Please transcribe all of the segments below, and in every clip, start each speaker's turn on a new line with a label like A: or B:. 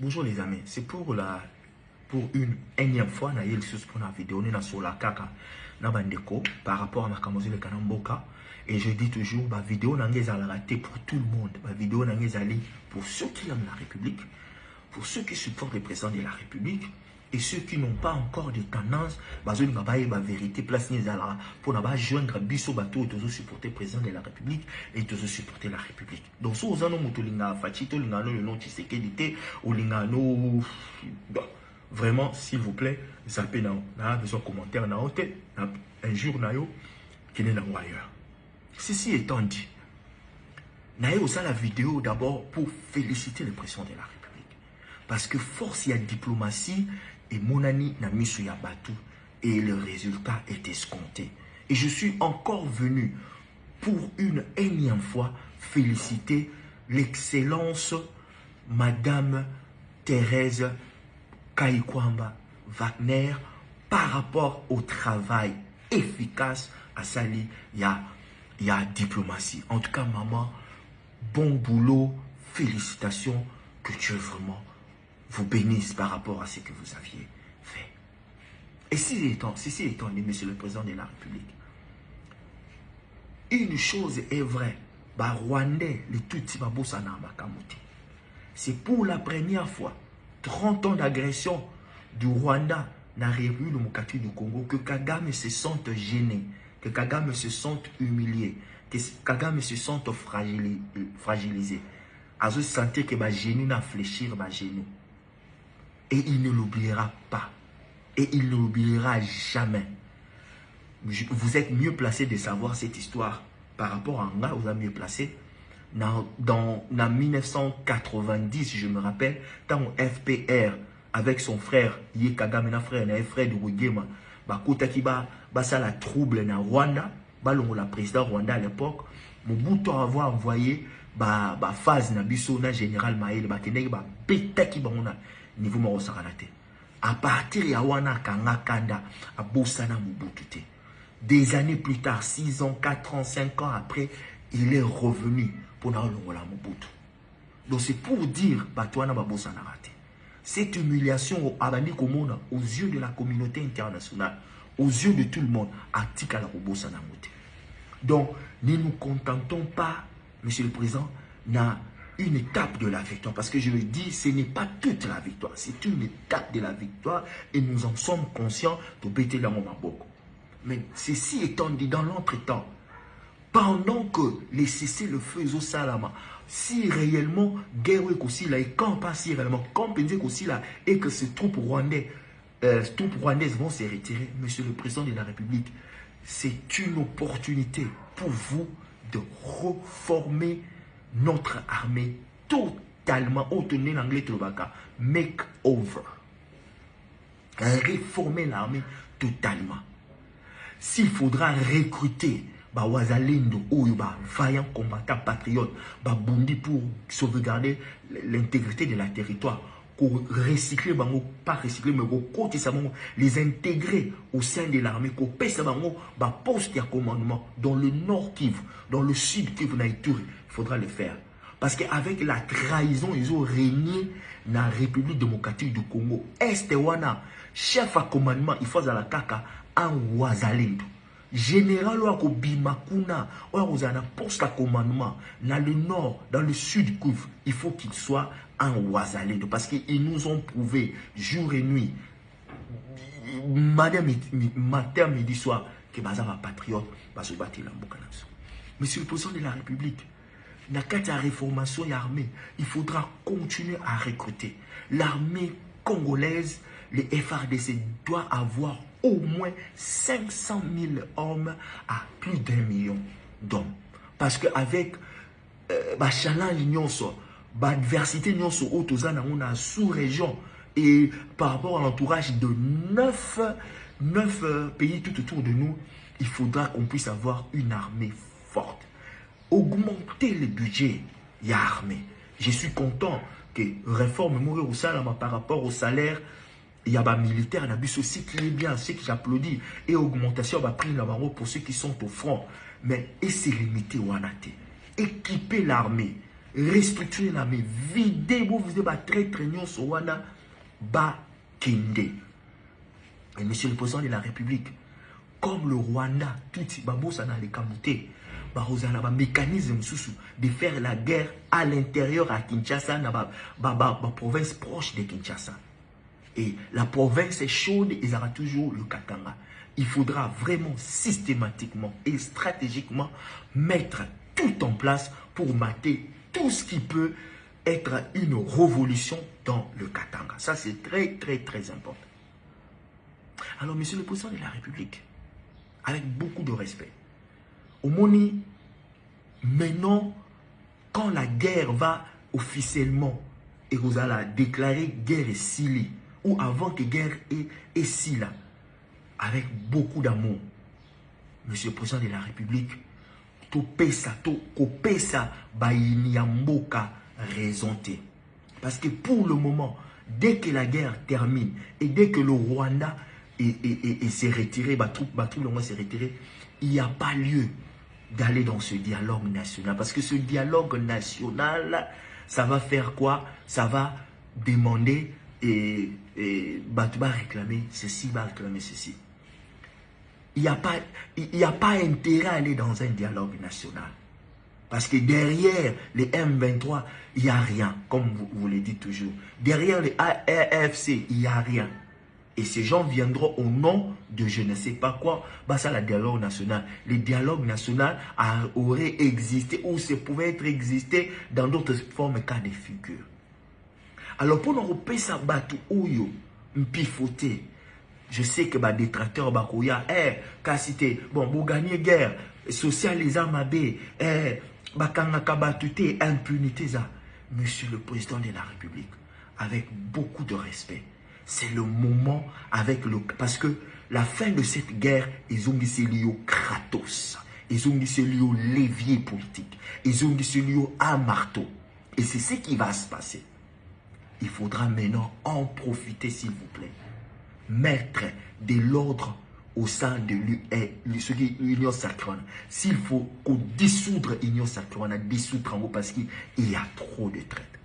A: Bonjour les amis, c'est pour une énième fois na yel sus pour la vidéo na sur la kaka na bandeko par rapport à ma kamozi le kanamboka et je dis toujours ma vidéo n'a pas raté pour tout le monde, ma vidéo n'a pas pour ceux qui aiment la République, pour ceux qui supportent le président de la République et ceux qui n'ont pas encore de tendance bazoni babaye ba vérité place nizala pour na ba joindre biso bato et supporter le président de la République et de supporter la République. Donc si vous avez mutulinga fachito lingano le nom Tshisekedi ou lingano vraiment s'il vous plaît zappez na besoin commentaire na hote un jour na yo qui n'est pas ailleurs. Ceci étant dit, na yo ça la vidéo d'abord pour féliciter le président de la République. Parce que force il y a diplomatie et monani na misu ya batu et le résultat est escompté. Et je suis encore venu pour une énième fois féliciter l'excellence Madame Thérèse Kaikwamba Wagner par rapport au travail efficace à Sali, il y a diplomatie. En tout cas, maman, bon boulot, félicitations, que Dieu vraiment vous bénisse par rapport à ce que vous aviez fait. Et ceci étant dit, Monsieur le Président de la République, une chose est vraie, bah Rwandais, le tout c'est pour la première fois, 30 ans d'agression du Rwanda dans la République du Congo, que Kagame se sente gêné, que Kagame se sente humilié, que Kagame se sente fragilisé. À se sentir que ma genou n'a fléchir ma genou. Et il ne l'oubliera pas. Et il ne l'oubliera jamais. Vous êtes mieux placé de savoir cette histoire par rapport à Nga, vous êtes mieux placé. Dans 1990, je me rappelle, quand FPR, avec son frère, Yé Kagame, un frère de Wigema, ça la trouble na Rwanda, la président Rwanda à l'époque, Mobutu avoir envoyé phase na biso na général Maïle, niveau Marosaranaté. À partir de Yawana Kangakanda, à Bosana Mobutu. Des années plus tard, 6 ans, 4 ans, 5 ans après, il est revenu pour la Mobutu. Donc c'est pour dire, Batouana Babosana raté. Cette humiliation aux yeux de la communauté internationale, aux yeux de tout le monde, à Tikala Bosana Mobutu. Donc, ne nous contentons pas, Monsieur le Président, n'a une étape de la victoire. Parce que je le dis, ce n'est pas toute la victoire. C'est une étape de la victoire et nous en sommes conscients de bêter dans mon maboko. Mais ceci étant dit, dans l'entretemps, pendant que les cessez-le-feu au Salama, si réellement guerre aussi là et quand pas si réellement quand aussi là et que ces troupes rwandaises vont se retirer, Monsieur le Président de la République, c'est une opportunité pour vous de reformer notre armée totalement, obtenir l'anglais Tobaka, make over. Réformer l'armée totalement. S'il faudra recruter Wazalendo ou vaillants combattants patriotes, Bundi pour sauvegarder l'intégrité de la territoire, pour recycler, pas recycler, mais les intégrer au sein de l'armée, pour passer poste de commandement dans le nord Kivu, dans le sud Kivu, il faudra le faire. Parce qu'avec la trahison, ils ont régné dans la République démocratique du Congo. Est wana chef à commandement, il faut à la kaka en Wazalendo. Général ou Bimakuna, ou un poste à commandement dans le nord, dans le sud Kivu, il faut qu'il soit en Wazalendo. Parce qu'ils nous ont prouvé jour et nuit, matin, midi, soir, que Bazava patriote va se battre la Mbokanaso. Monsieur le Président de la République, dans la réformation et l'armée, il faudra continuer à recruter. L'armée congolaise, les FRDC, doit avoir au moins 500 000 hommes à plus d'1 million d'hommes. Parce qu'avec challenge, l'adversité dans la sous-région et par rapport à l'entourage de 9 pays tout autour de nous, il faudra qu'on puisse avoir une armée forte. Augmenter le budget, il y a armée. Je suis content que réforme mourir au salaire par rapport au salaire. Il y a des militaires, il y a aussi qui est bien, ceux qui j'applaudis. Et augmentation va prendre la barreau pour ceux qui sont au front. Mais et c'est limité ou anaté. Équiper l'armée, restructurer la mais vider vous faisez ba traître nyonso wana ba kende. Et monsieur le président de la République, comme le Rwanda, tout babosa na les kamouté, barozana ba mécanisme sous de faire la guerre à l'intérieur à Kinshasa na ba province proche de Kinshasa. Et la province est chaude, ils auront toujours le Katanga. Il faudra vraiment systématiquement et stratégiquement mettre tout en place pour mater tout ce qui peut être une révolution dans le Katanga. Ça, c'est très, très, très important. Alors, monsieur le président de la République, avec beaucoup de respect, au Moni, maintenant, quand la guerre va officiellement, et vous allez déclarer guerre Sili, ou avant que guerre est Sila, avec beaucoup d'amour, monsieur le président de la République, to pesa bainiamboka raisonté. Parce que pour le moment, dès que la guerre termine et dès que le Rwanda s'est retiré, s'est retiré, il n'y a pas lieu d'aller dans ce dialogue national. Parce que ce dialogue national, ça va faire quoi? Ça va demander et va réclamer ceci, va réclamer ceci. Il n'y a pas intérêt à aller dans un dialogue national. Parce que derrière les M23, il n'y a rien, comme vous le dites toujours. Derrière les AFC, il n'y a rien. Et ces gens viendront au nom de je ne sais pas quoi. Bah ça, le dialogue national. Le dialogue national aurait existé ou ça pouvait être existé dans d'autres formes, cas de figure. Alors pour nous repérer ça, mpifoté. Je sais que les détracteurs, bon, vous gagnez guerre, social les armes impunité. Monsieur le président de la République, avec beaucoup de respect, c'est le moment avec le... Parce que la fin de cette guerre, ils ont dit c'est lié au Kratos, ils ont dit c'est lié au levier politique, ils ont dit c'est lié à marteau. Et c'est ce qui va se passer. Il faudra maintenant en profiter, s'il vous plaît. Mettre de l'ordre au sein de l'Union sacrée. S'il faut dissoudre l'Union sacrée, dissoudre en haut parce qu'il y a trop de traite.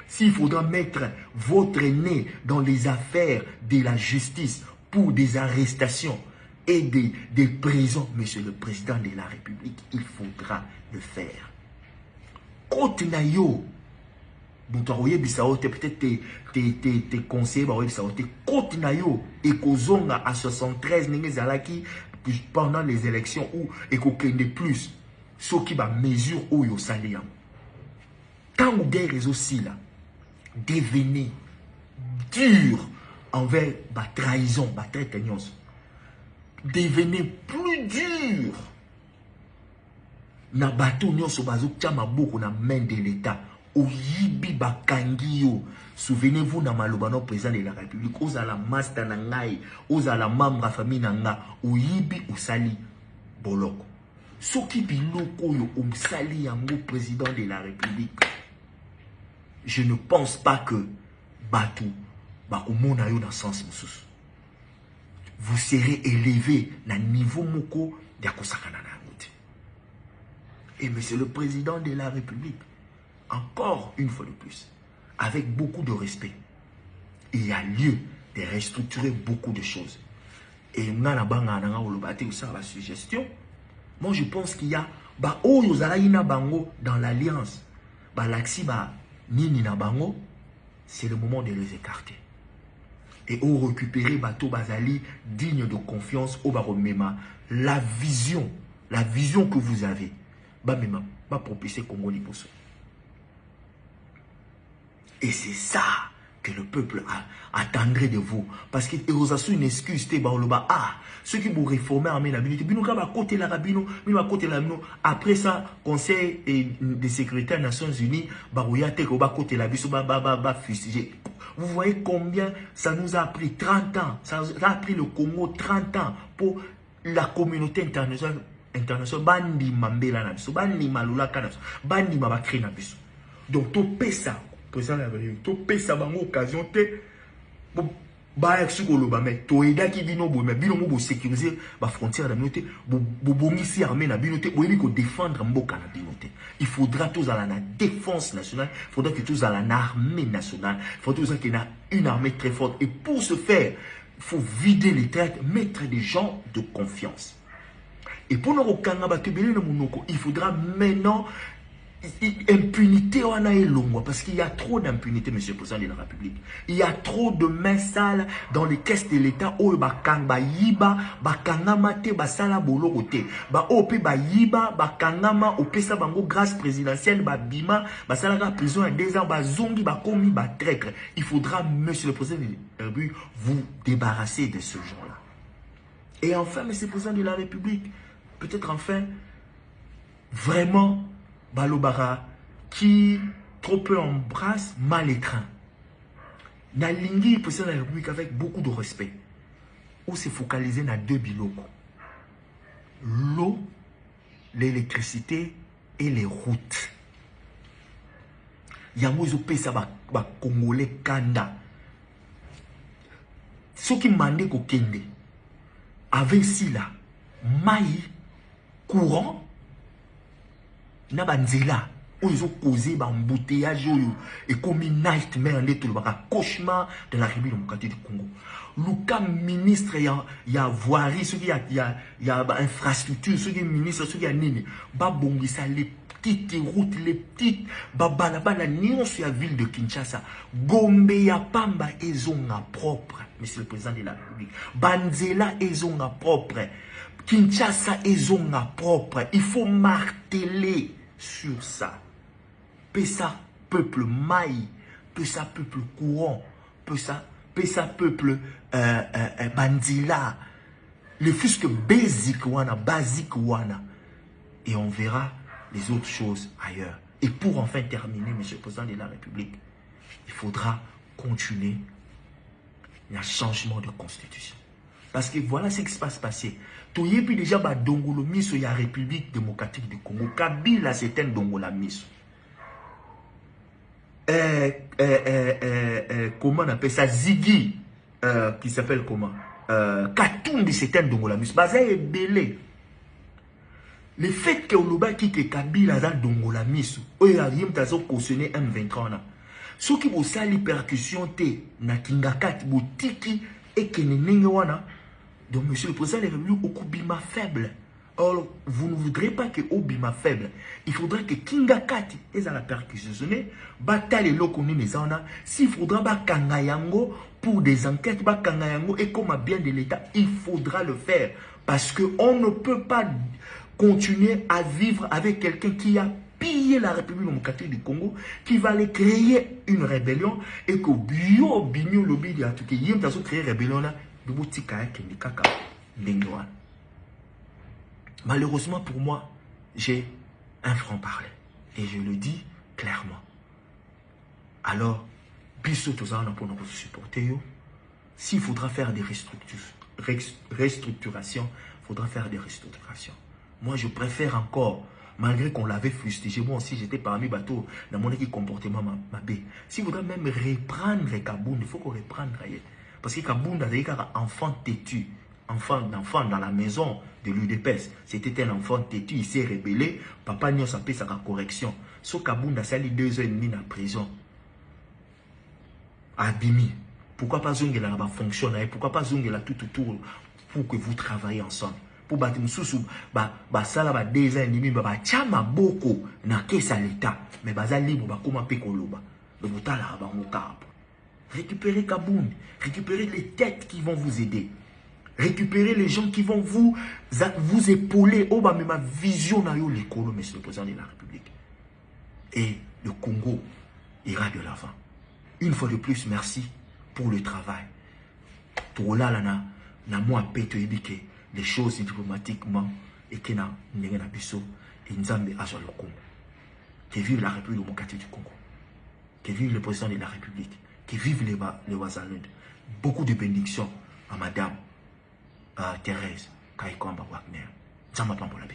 A: S'il faudra mettre votre nez dans les affaires de la justice pour des arrestations et des prisons, monsieur le président de la République, il faudra le faire. Côte Nayo, peut-être tes conseillers côte nayo et kozonga à 73 pendant les élections ou et de plus ce qui va mesure où yo sali quand vous guerre aussi là devenez dur envers la trahison, la traite, devenez plus dur na bateau nyonso bazo tchama beaucoup na main de l'État. Oyibi bakangio. Souvenez-vous na malobano président de la République. Ozala master na ngai. Ozala membre famille na nga. Oyibi usali boloko. Soki biloko yo umsali yango président de la République. Je ne pense pas que Batu bakomona yo dans sens mususu. Vous serez élevé na niveau moko ya kosakana na ngote. Et monsieur le président de la République, encore une fois de plus, avec beaucoup de respect, il y a lieu de restructurer beaucoup de choses. Et dans la suggestion, moi je pense qu'il y a dans l'alliance, c'est le moment de les écarter. Et au récupérer Bato Bazali digne de confiance au Baromema, la vision que vous avez, va propulser Congo Liboso. Et c'est ça que le peuple attendrait de vous. Parce que vous avez une excuse, ceux qui vous réformer en l'habilité, après ça, Conseil des secrétaires des Nations Unies, vous voyez combien ça nous a pris 30 ans, ça a pris le Congo 30 ans pour la communauté internationale. Donc, tout ça. Président de la République, tout ça va occasion ba exukoloba mais toeda ki bino bo mais bino mo sécuriser ba frontière na binoté bo bongisi armée na binoté bo yebi ko défendre mboka na binoté. Il faudra tous à la défense nationale, il faudra que tous à la armée nationale, il faudra tous qu'il y ait une armée très forte et pour ce faire, il faut vider les traites, mettre des gens de confiance. Et pour nous il faudra maintenant impunité parce qu'il y a trop d'impunité, monsieur le président de la République. Il y a trop de mains sales dans les caisses de l'État. Oh, bakanga yiba, bakangama te, basala bolorote. Ba ope ba yiba, bakangama, opesa bango grâce présidentielle, ba bima, basala la prison à 2 ans, ba zongi, ba komi, ba traître. Il faudra, monsieur le président de la République, vous débarrasser de ce genre-là. Et enfin, monsieur le président de la République, peut-être enfin, vraiment, Balobara, qui trop peu embrasse, mal étreint. Nalingi, président de la République, avec beaucoup de respect, où se focaliser dans 2 biloko. L'eau, l'électricité et les routes. Yango zope ça ba Congolais kanda. Ce qui m'a ko kende, avec si là, maï, courant, na banzela ils ont causé un embouteillage et comme une nightmare un cauchemar de la République démocratique du Congo. Luka ministre il y a voirie, il y a infrastructure, il y a ministre, il y a nini, babongisa les petites routes, les petites babalabala nion sur la ville de Kinshasa. Gombe ya pamba ezonga propre, monsieur le président de la République. Banzela ezonga propre. Kinshasa ezonga propre. Il faut marteler sur ça. Pesa peuple maï, pesa peuple courant, pesa peuple bandila. Le fusque basic wana. Et on verra les autres choses ailleurs. Et pour enfin terminer, monsieur le président de la République, il faudra continuer le changement de constitution. Parce que voilà ce qui se passe passé. Tout y est déjà Dongolo Miso, il y a République démocratique du Congo. Kabila, c'est un Dongola Miso. Comment on appelle ça? Ziggy, qui s'appelle comment? Katumbi, c'est un Dongola Miso. Baza est belé. Le fait que Oloba quitte Kabila dans Dongola Miso, il y a rien qui cautionné M23. Ce qui vous sali percussion te na Kingakati, botiki et Kenenenge wana. Donc, monsieur le président de la République, au bima faible. Or, vous ne voudrez pas que au bima faible. Il faudra que Kingakati ait la perquisitionner, bataille l'okoni les ana. S'il faudra Kangayango pour des enquêtes, Kangayango et comme bien de l'État, il faudra le faire. Parce qu'on ne peut pas continuer à vivre avec quelqu'un qui a pillé la République démocratique du Congo, qui va aller créer une rébellion et que bio bigno lobby de tout qui yem taso créer rébellion là. Malheureusement pour moi, j'ai un franc-parler. Et je le dis clairement. Alors, s'il faudra faire des restructurations, il faudra faire des restructurations. Moi, je préfère encore, malgré qu'on l'avait fustigé, moi aussi j'étais parmi bateaux, dans mon comportement ma baie. S'il faudra même reprendre Kaboun, il faut qu'on reprenne. Parce que Kabounda, c'est un enfant têtu, enfant dans la maison de l'UDPS. C'était un enfant têtu, il s'est rébellé. Papa n'y a pas sa correction. Ce Kabounda, ça a 2 ans et demi en prison. Abimi. Pourquoi pas Zongela va fonctionner? Pourquoi pas Zongela tout autour pour que vous travaillez ensemble? Pour battre Moussou, ça là, 2 ans et demi, tchama boko, na kesa l'État. Mais baza libre, comment pekoloba. Le boutala, récupérez Kaboun, récupérez les têtes qui vont vous aider. Récupérez les gens qui vont vous épauler. Oh, bah, mais ma vision n'a eu l'écolo, monsieur le président de la République. Et le Congo ira de l'avant. Une fois de plus, merci pour le travail. Tout là, na moi pété les choses diplomatiquement et que na n'engena biso et nzambe azwa le Congo. Que vive la République démocratique du Congo. Que vive le président de la République. Que vivent les Wazalund. Beaucoup de bénédictions à Madame Thérèse Kaikwamba Wagner. Zamba Pambolabé.